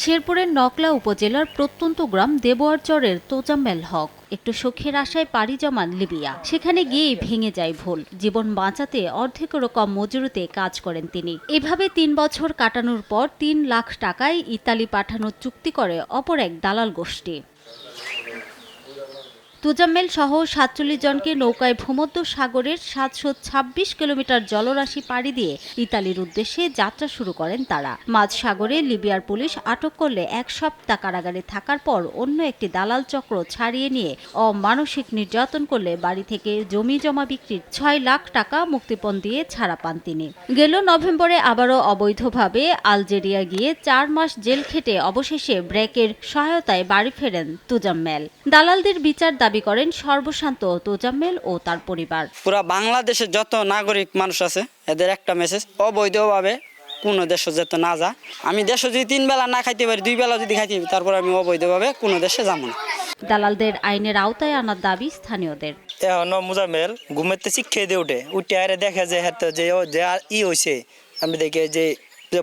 শেরপুরের নকলা উপজেলার প্রত্যন্ত গ্রাম দেবোয়ারচরের তোজাম্মেল হক একটু সুখের আশায় পাড়ি জমান লিবিয়া। সেখানে গিয়েই ভেঙে যায় ভুল। জীবন বাঁচাতে অর্ধেকেরও কম মজুরিতে কাজ করেন তিনি। এভাবে ৩ বছর কাটানোর পর ৩ লাখ টাকায় ইতালি পাঠানোর চুক্তি করে অপর এক দালাল গোষ্ঠী। তোজাম্মেল সহ ৪৭ জনকে নৌকায় ভূমধ্য সাগরের ৭২৬ কিলোমিটার জলরাশি পাড়ি দিয়ে ইতালির উদ্দেশ্যে যাত্রা শুরু করেন তারা। মাঝ সাগরে লিবিয়ার পুলিশ আটক করলে ১ সপ্তাহ কারাগারে থাকার পর অন্য একটি দালাল চক্র ছাড়িয়ে নিয়ে অমানসিক নির্যাতন করলে বাড়ি থেকে জমি জমা বিক্রির ৬ লাখ টাকা মুক্তিপণ দিয়ে ছাড়া পান তিনি। গেল নভেম্বরে আবারও অবৈধভাবে আলজেরিয়া গিয়ে ৪ মাস জেল খেটে অবশেষে ব্র্যাকের সহায়তায় বাড়ি ফেরেন তোজাম্মেল। দালালদের বিচার দাবি করেন সর্বশান্ত তোজাম্মেল ও তার পরিবার। পুরা বাংলাদেশের যত নাগরিক মানুষ আছে এদের একটা মেসেজ, অবৈধভাবে কোনো দেশে যেতে না যা। আমি দেশে যদি ৩ বেলা না খাইতে পারি, 2 বেলা যদি খাইতে পারি, তারপর আমি অবৈধভাবে কোনো দেশে যাবো না। দালালদের আইনের আওতায় আনার দাবি স্থানীয়দের। এখন মোজাম্মেল ঘুমেতে শিক্ষা দিয়ে উঠে আরে দেখে যে ই হয়েছে, আমি দেখে যে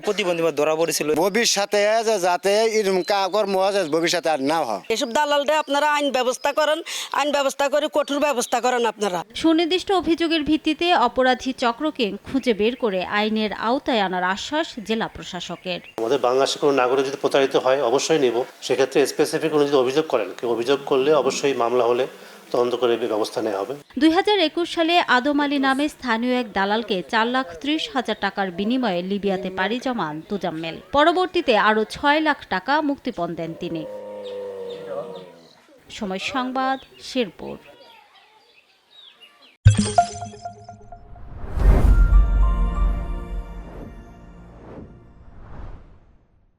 প্রতিবন্ধী ধরা পড়েছিল। ভবিষ্যতে যাতে এরকম কর্ম ভবিষ্যতে আর না হয়। এসব দালালরা আপনারা আইন ব্যবস্থা করেন, আইন ব্যবস্থা করে কঠোর ব্যবস্থা করেন আপনারা। সুনির্দিষ্ট অভিযোগের ভিত্তিতে অপরাধী চক্রকে খুঁজে বের করে আইনের আওতায় আনার আশ্বাস জেলা প্রশাসকের। আমাদের বাংলাদেশের কোনো নাগরিক যদি প্রতারিত হয় অবশ্যই নেব। সেক্ষেত্রে স্পেসিফিক কোনো যদি অভিযোগ করেন, কেউ অভিযোগ করলে অবশ্যই মামলা হলে তদন্ত করে ব্যবস্থা নেওয়া হবে। ২০২১ সালে আদম আলী নামে স্থানীয় এক দালালকে ৪,৩০,০০০ টাকার বিনিময়ে লিবিয়াতে পাড়ি জমান তোজাম্মেল। পরবর্তীতে আরও ৬ লাখ টাকা মুক্তিপণ দেন তিনি। সময় সংবাদ, শেরপুর।